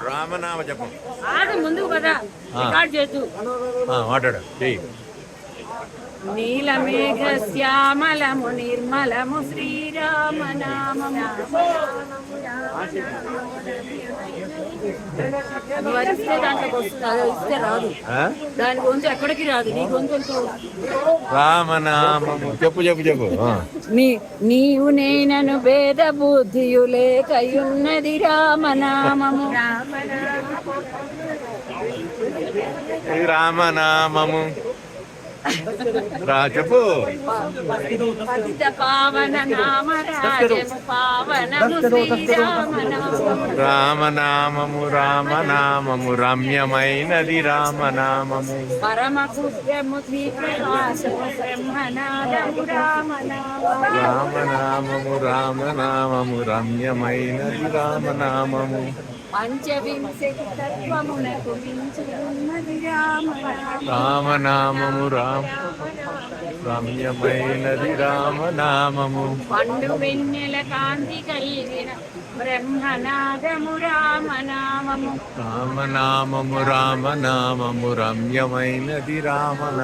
రామనామ జపం ముందుకు కదా రికార్డ్ చేస్తూ మాట్లాడు. నీలమేఘ శ్యామలము నిర్మలము శ్రీరామ నామము వరిస్తే దాంట్లోకి వస్తుంది, అది ఇస్తే రాదు. దాని గొంతు ఎక్కడికి రాదు, నీ గొంతు రామనామము చెప్పు చెప్పు చెప్పు. నీవు నేనను భేద బుద్ధియు లేకయున్నది రామనామము. రామనామము చెప్పు. పతిత పావన నామ రాజము పావనము శ్రీరామనామము. రామనామము రామనామము రమ్యమైనది రామనామము. పరమ పుష్యము శ్రీప్రకాశము బ్రహ్మనాదము రామనామము. రామనామము రామనామము రమ్యమైనది రామనామము. పంచవింశతి తత్వములకు మించియున్నది రామనామము. రామనామము రమ్యమైనది రామనామము. పండు వెన్నెల కాంతి కలిగిన బ్రహ్మనాదము రామనామము. రామనామము రామనామము రమ్యమైనది రామనామము.